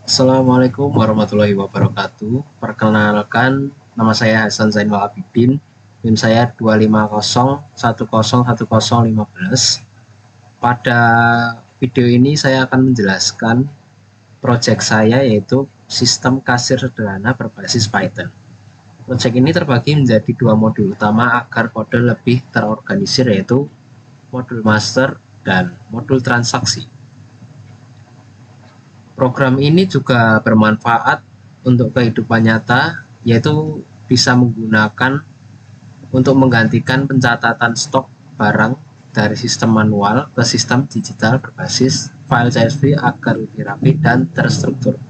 Assalamualaikum warahmatullahi wabarakatuh. Perkenalkan, nama saya Hasan Zainal Abidin. NIM saya 250101015. Pada video ini saya akan menjelaskan proyek saya, yaitu sistem kasir sederhana berbasis Python. Proyek ini terbagi menjadi dua modul utama agar kode lebih terorganisir, yaitu modul master dan modul transaksi. Program ini juga bermanfaat untuk kehidupan nyata, yaitu bisa menggunakan untuk menggantikan pencatatan stok barang dari sistem manual ke sistem digital berbasis file CSV agar lebih rapi dan terstruktur.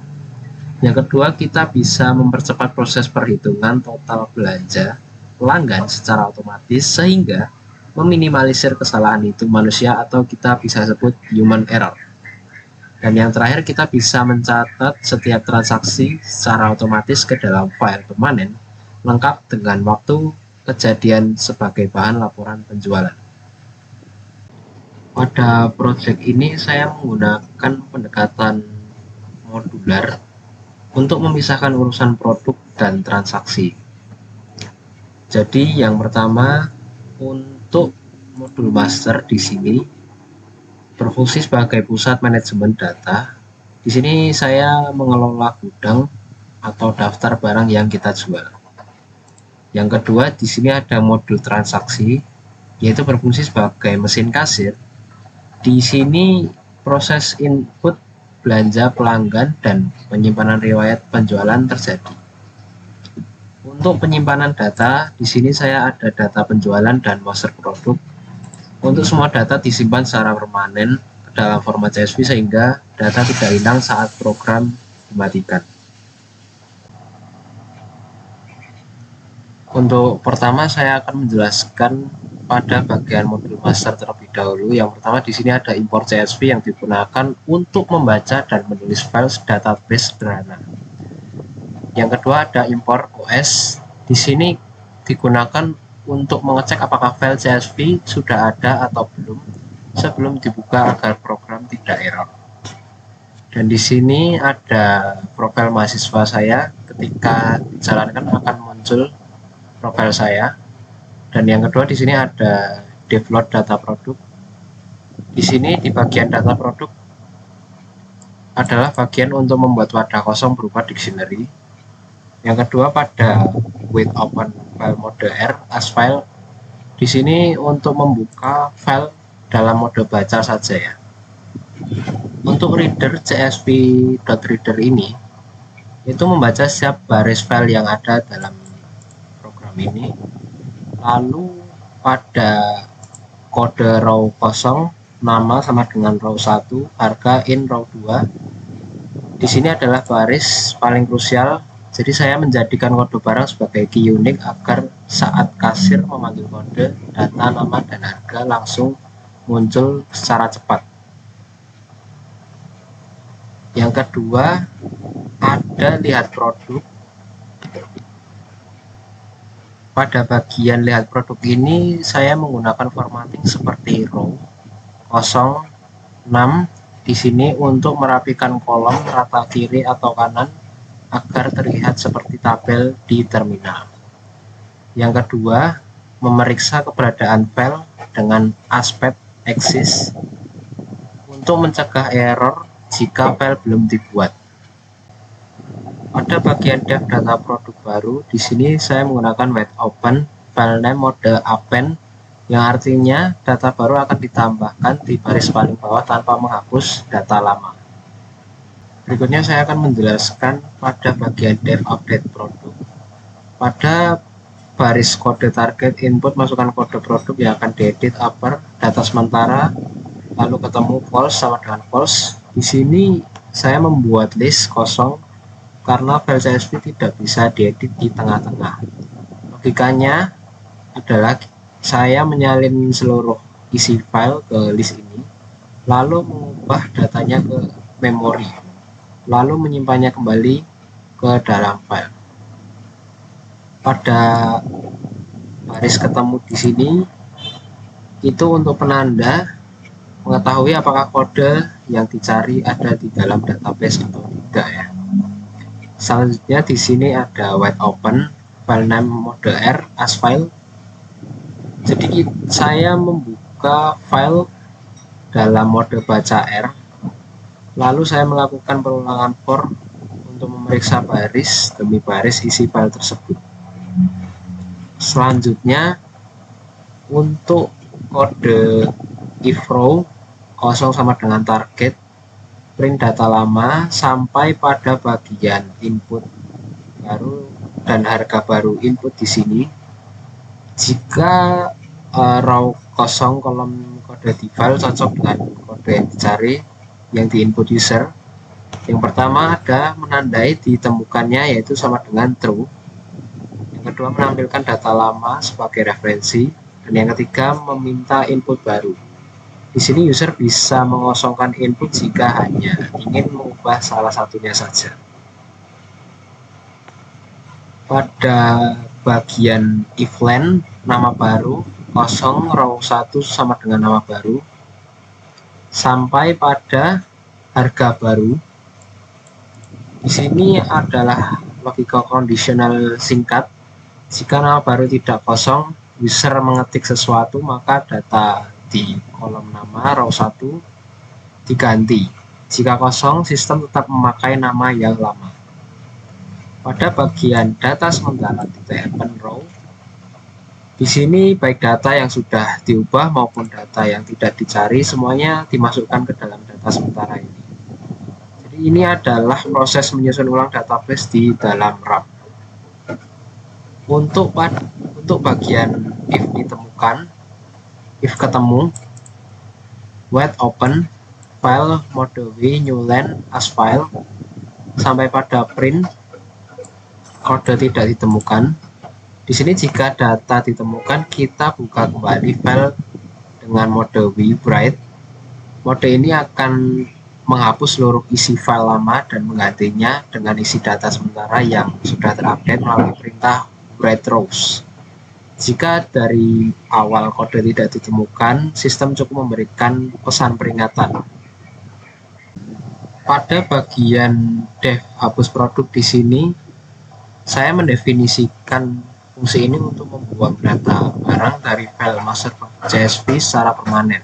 Yang kedua, kita bisa mempercepat proses perhitungan total belanja pelanggan secara otomatis sehingga meminimalisir kesalahan hitung manusia atau kita bisa sebut human error. Dan yang terakhir, kita bisa mencatat setiap transaksi secara otomatis ke dalam file permanen lengkap dengan waktu kejadian sebagai bahan laporan penjualan. Pada proyek ini saya menggunakan pendekatan modular untuk memisahkan urusan produk dan transaksi. Jadi yang pertama, untuk modul master di sini berfungsi sebagai pusat manajemen data. Di sini saya mengelola gudang atau daftar barang yang kita jual. Yang kedua, di sini ada modul transaksi, yaitu berfungsi sebagai mesin kasir. Di sini proses input belanja pelanggan dan penyimpanan riwayat penjualan terjadi. Untuk penyimpanan data, di sini saya ada data penjualan dan master produk. Untuk semua data disimpan secara permanen ke dalam format CSV sehingga data tidak hilang saat program dimatikan. Untuk pertama, saya akan menjelaskan pada bagian modul master terlebih dahulu. Yang pertama, di sini ada import CSV yang digunakan untuk membaca dan menulis file database sederhana. Yang kedua, ada import OS. Di sini digunakan untuk mengecek apakah file CSV sudah ada atau belum sebelum dibuka agar program tidak error. Dan di sini ada profil mahasiswa saya, ketika dijalankan akan muncul profil saya. Dan yang kedua, di sini ada devload data produk. Di sini di bagian data produk adalah bagian untuk membuat wadah kosong berupa dictionary. Yang kedua, pada with open file mode R as file, di sini untuk membuka file dalam mode baca saja ya. Untuk reader csv.reader ini itu membaca setiap baris file yang ada dalam program ini. Lalu pada kode row 0, nama sama dengan row 1, harga in row 2. Di sini adalah baris paling krusial. Jadi saya menjadikan kode barang sebagai key unik agar saat kasir memanggil kode, data, nama, dan harga langsung muncul secara cepat. Yang kedua, ada lihat produk. Pada bagian lihat produk ini saya menggunakan formatting seperti row 06. Di sini untuk merapikan kolom rata kiri atau kanan agar terlihat seperti tabel di terminal. Yang kedua, memeriksa keberadaan file dengan aspect axis untuk mencegah error jika file belum dibuat. Pada bagian dev data produk baru, di sini saya menggunakan wait open file name mode append, yang artinya data baru akan ditambahkan di baris paling bawah tanpa menghapus data lama. Berikutnya saya akan menjelaskan pada bagian dev update produk. Pada baris kode target input, masukkan kode produk yang akan diedit upper, data sementara, lalu ketemu false sama dengan false. Di sini saya membuat list kosong karena file CSV tidak bisa diedit di tengah-tengah. Logikanya adalah saya menyalin seluruh isi file ke list ini, lalu mengubah datanya ke memori, lalu menyimpannya kembali ke dalam file. Pada baris ketemu di sini itu untuk penanda mengetahui apakah kode yang dicari ada di dalam database atau tidak ya. Selanjutnya di sini ada wide open, file name mode R as file. Jadi saya membuka file dalam mode baca R, lalu saya melakukan pengulangan for untuk memeriksa baris demi baris isi file tersebut. Selanjutnya untuk kode if row kosong sama dengan target, print data lama sampai pada bagian input baru dan harga baru input di sini. Jika row kosong kolom kode di file cocok dengan kode yang dicari yang di input user. Yang pertama ada menandai ditemukannya, yaitu sama dengan true. Yang kedua menampilkan data lama sebagai referensi, dan yang ketiga meminta input baru. Di sini user bisa mengosongkan input jika hanya ingin mengubah salah satunya saja. Pada bagian if len nama baru kosong row 1 sama dengan nama baru sampai pada harga baru. Di sini adalah logika kondisional singkat. Jika nama baru tidak kosong, user mengetik sesuatu, maka data di kolom nama row 1 diganti. Jika kosong, sistem tetap memakai nama yang lama. Pada bagian data sementara open row, di sini baik data yang sudah diubah maupun data yang tidak dicari semuanya dimasukkan ke dalam data sementara ini. Jadi ini adalah proses menyusun ulang database di dalam RAM. Untuk bagian if ditemukan, if ketemu, wide open, file mode W new line as file sampai pada print kode tidak ditemukan. Di sini jika data ditemukan, kita buka kembali file dengan mode W write. Mode ini akan menghapus seluruh isi file lama dan menggantinya dengan isi data sementara yang sudah terupdate melalui perintah write rows. Jika dari awal kode tidak ditemukan, sistem cukup memberikan pesan peringatan. Pada bagian dev hapus produk di sini, saya mendefinisikan fungsi ini untuk membuang data barang dari file master.csv secara permanen.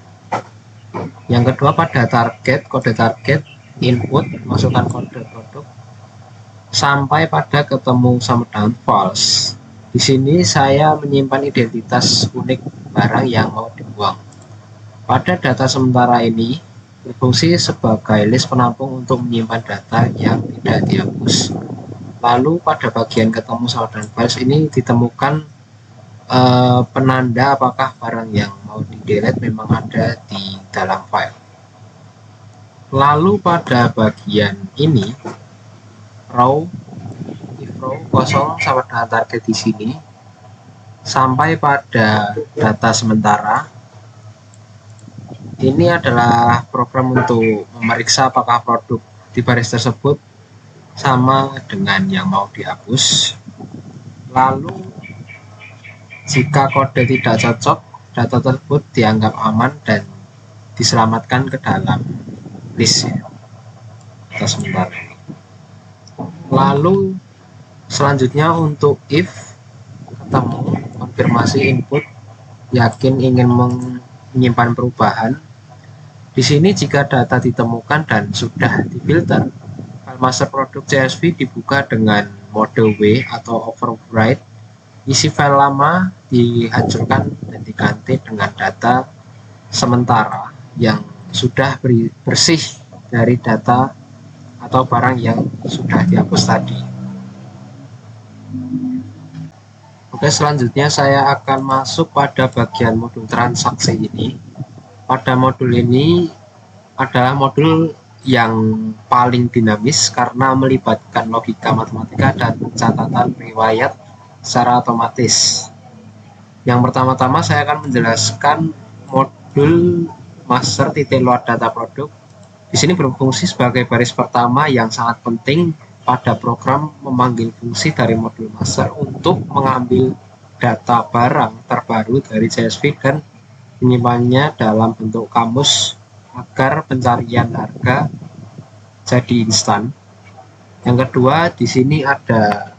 Yang kedua pada target, kode target, input, masukkan kode produk, sampai pada ketemu sama dengan false. Di sini saya menyimpan identitas unik barang yang mau dibuang. Pada data sementara ini berfungsi sebagai list penampung untuk menyimpan data yang tidak dihapus. Lalu pada bagian ketemu sama dengan files ini ditemukan penanda apakah barang yang mau di delete memang ada di dalam file. Lalu pada bagian ini row kosong sama dengan target di sini sampai pada data sementara. Ini adalah program untuk memeriksa apakah produk di baris tersebut sama dengan yang mau dihapus. Lalu jika kode tidak cocok, data tersebut dianggap aman dan diselamatkan ke dalam list data sementara ini. Lalu selanjutnya untuk if ketemu, konfirmasi input, yakin ingin menyimpan perubahan. Di sini jika data ditemukan dan sudah difilter, file master produk CSV dibuka dengan mode W atau overwrite. Isi file lama dihancurkan dan diganti dengan data sementara yang sudah bersih dari data atau barang yang sudah dihapus tadi. Oke, selanjutnya saya akan masuk pada bagian modul transaksi ini. Pada modul ini adalah modul yang paling dinamis karena melibatkan logika matematika dan catatan riwayat secara otomatis. Yang pertama-tama saya akan menjelaskan modul master load data produk. Di sini berfungsi sebagai baris pertama yang sangat penting pada program memanggil fungsi dari modul master untuk mengambil data barang terbaru dari CSV dan menyimpannya dalam bentuk kamus agar pencarian harga jadi instan. Yang kedua, di sini ada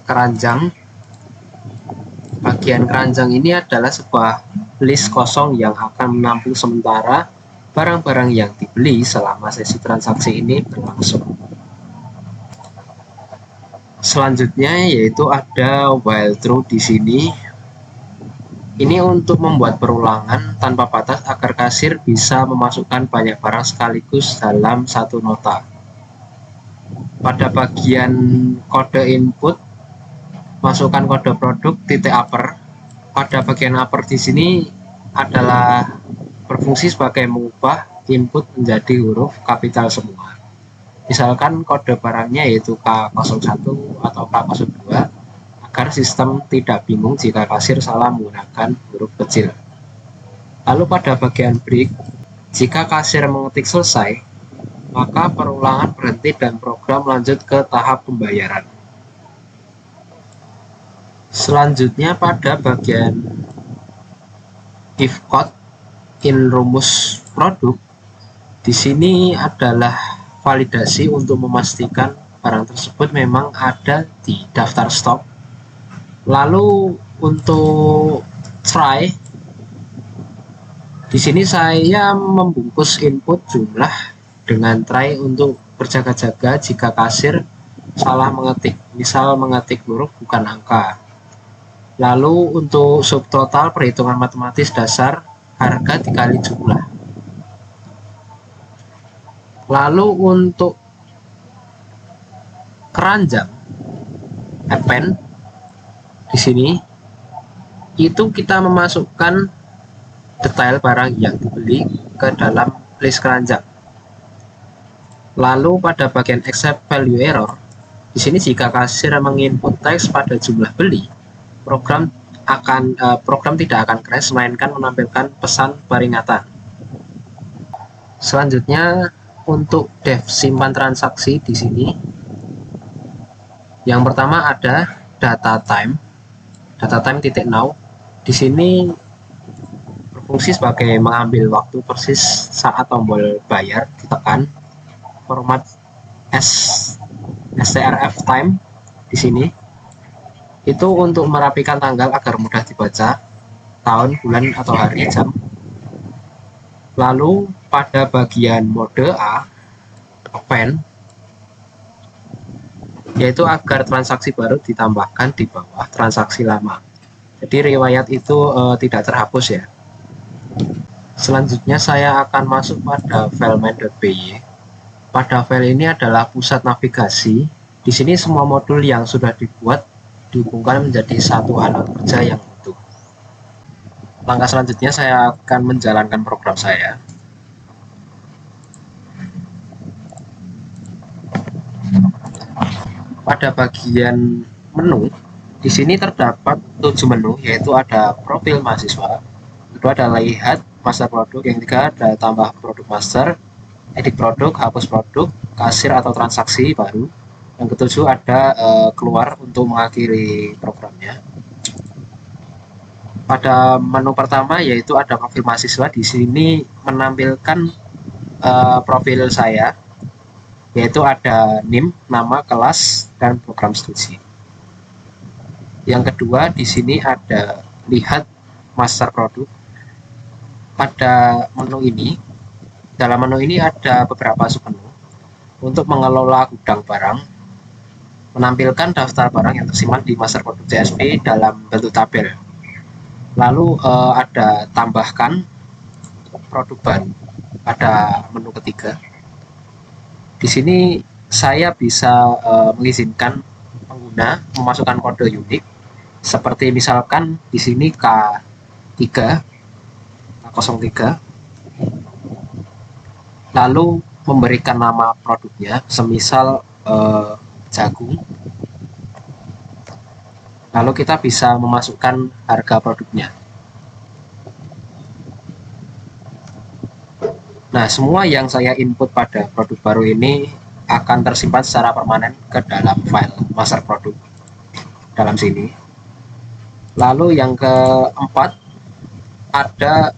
keranjang. Bagian keranjang ini adalah sebuah list kosong yang akan menampung sementara barang-barang yang dibeli selama sesi transaksi ini berlangsung. Selanjutnya yaitu ada while true di sini. Ini untuk membuat perulangan tanpa batas agar kasir bisa memasukkan banyak barang sekaligus dalam satu nota. Pada bagian kode input, masukkan kode produk titik upper. Pada bagian upper di sini adalah berfungsi sebagai mengubah input menjadi huruf kapital semua. Misalkan kode barangnya yaitu K01 atau K02 agar sistem tidak bingung jika kasir salah menggunakan huruf kecil. Lalu pada bagian break, jika kasir mengetik selesai, maka perulangan berhenti dan program lanjut ke tahap pembayaran. Selanjutnya pada bagian if code in rumus produk, di sini adalah validasi untuk memastikan barang tersebut memang ada di daftar stok. Lalu untuk try, di sini saya membungkus input jumlah dengan try untuk berjaga-jaga jika kasir salah mengetik, misal mengetik huruf bukan angka. Lalu untuk subtotal perhitungan matematis dasar harga dikali jumlah. Lalu untuk keranjang append di sini itu kita memasukkan detail barang yang dibeli ke dalam list keranjang. Lalu pada bagian accept value error, di sini jika kasir menginput teks pada jumlah beli, program tidak akan crash melainkan menampilkan pesan peringatan. Selanjutnya untuk dev simpan transaksi di sini, yang pertama ada data time titik now. Di sini berfungsi sebagai mengambil waktu persis saat tombol bayar ditekan. Format strf time di sini itu untuk merapikan tanggal agar mudah dibaca, tahun, bulan, atau hari, jam. Lalu pada bagian mode A, append, yaitu agar transaksi baru ditambahkan di bawah transaksi lama. Jadi riwayat itu tidak terhapus ya. Selanjutnya saya akan masuk pada file main.py. Pada file ini adalah pusat navigasi. Di sini semua modul yang sudah dibuat dihubungkan menjadi satu alat kerja yang utuh. Langkah selanjutnya saya akan menjalankan program saya. Pada bagian menu, di sini terdapat 7 menu, yaitu ada profil mahasiswa, kedua ada lihat master produk, yang ketiga ada tambah produk master, edit produk, hapus produk, kasir atau transaksi baru. Yang ketujuh ada keluar untuk mengakhiri programnya. Pada menu pertama yaitu ada profil mahasiswa, di sini menampilkan profil saya, yaitu ada NIM, nama, kelas, dan program studi. Yang kedua di sini ada lihat master produk. Pada menu ini, dalam menu ini ada beberapa submenu. Untuk mengelola gudang barang, menampilkan daftar barang yang tersimpan di master produk CSV dalam bentuk tabel. Lalu ada tambahkan produk baru pada menu ketiga. Di sini saya bisa mengizinkan pengguna memasukkan kode unik, seperti misalkan di sini K03, lalu memberikan nama produknya, semisal jagung. Lalu kita bisa memasukkan harga produknya. Nah, semua yang saya input pada produk baru ini akan tersimpan secara permanen ke dalam file master produk dalam sini. Lalu yang keempat ada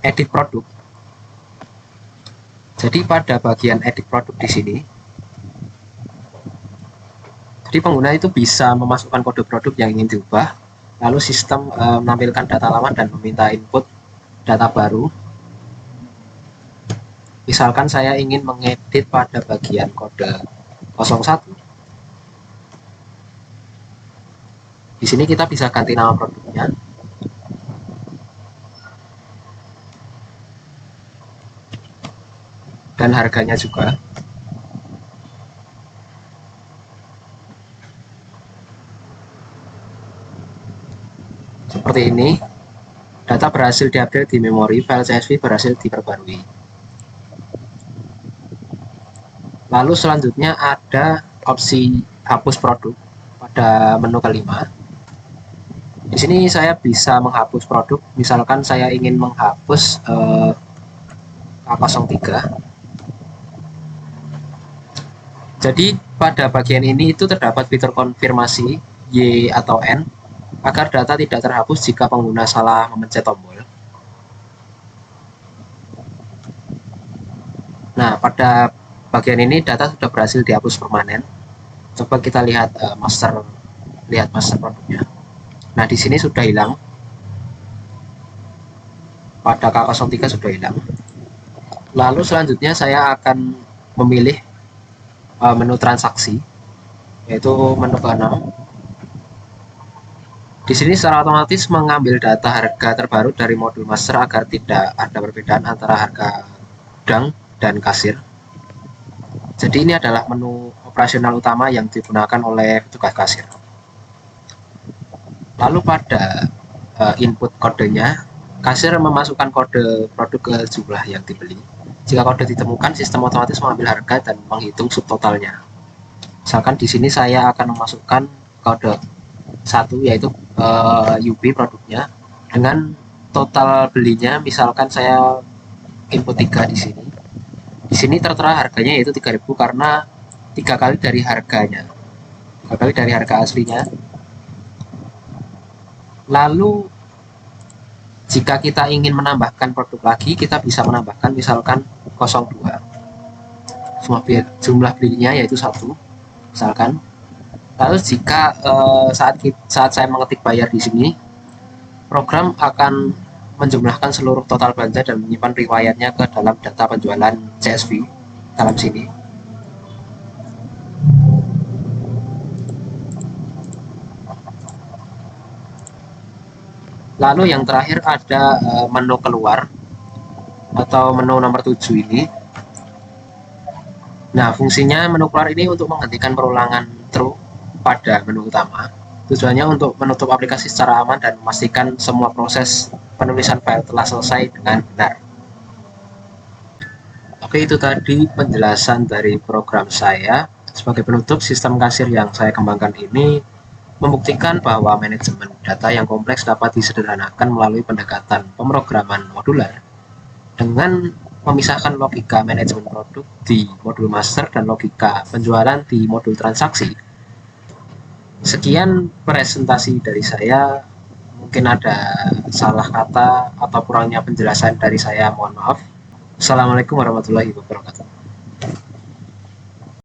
edit produk. Jadi pada bagian edit produk di sini, Jadi pengguna itu bisa memasukkan kode produk yang ingin diubah, lalu sistem menampilkan data lama dan meminta input data baru. Misalkan saya ingin mengedit pada bagian kode 01. Di sini kita bisa ganti nama produknya. Dan harganya juga. Seperti ini. Data berhasil diupdate di memori, file CSV berhasil diperbarui. Lalu selanjutnya ada opsi hapus produk pada menu kelima. Di sini saya bisa menghapus produk, misalkan saya ingin menghapus K03. Jadi pada bagian ini itu terdapat fitur konfirmasi Y atau N agar data tidak terhapus jika pengguna salah memencet tombol. Nah, pada bagian ini data sudah berhasil dihapus permanen. Coba kita lihat master produknya. Nah, di sini sudah hilang. Pada K03 sudah hilang. Lalu selanjutnya saya akan memilih menu transaksi, yaitu menu ke-6. Di sini secara otomatis mengambil data harga terbaru dari modul master agar tidak ada perbedaan antara harga gudang dan kasir. Jadi ini adalah menu operasional utama yang digunakan oleh petugas kasir. Lalu pada input kodenya, kasir memasukkan kode produk ke jumlah yang dibeli. Jika kode ditemukan, sistem otomatis mengambil harga dan menghitung subtotalnya. Misalkan di sini saya akan memasukkan kode 1, yaitu UB produknya, dengan total belinya. Misalkan saya input 3 di sini. Di sini tertera harganya yaitu 3.000 karena 3 kali dari harganya, 3 kali dari harga aslinya. Lalu jika kita ingin menambahkan produk lagi, kita bisa menambahkan misalkan 02. Jumlah belinya yaitu 1, misalkan. Lalu jika saat saya mengetik bayar di sini, program akan menjumlahkan seluruh total belanja dan menyimpan riwayatnya ke dalam data penjualan CSV dalam sini. Lalu yang terakhir ada menu keluar atau menu nomor 7 ini. Nah, fungsinya menu keluar ini untuk menghentikan perulangan through pada menu utama. Tujuannya untuk menutup aplikasi secara aman dan memastikan semua proses penulisan file telah selesai dengan benar. Oke, itu tadi penjelasan dari program saya. Sebagai penutup, sistem kasir yang saya kembangkan ini membuktikan bahwa manajemen data yang kompleks dapat disederhanakan melalui pendekatan pemrograman modular dengan memisahkan logika manajemen produk di modul master dan logika penjualan di modul transaksi. Sekian presentasi dari saya. Mungkin ada salah kata atau kurangnya penjelasan dari saya, mohon maaf. Assalamualaikum warahmatullahi wabarakatuh.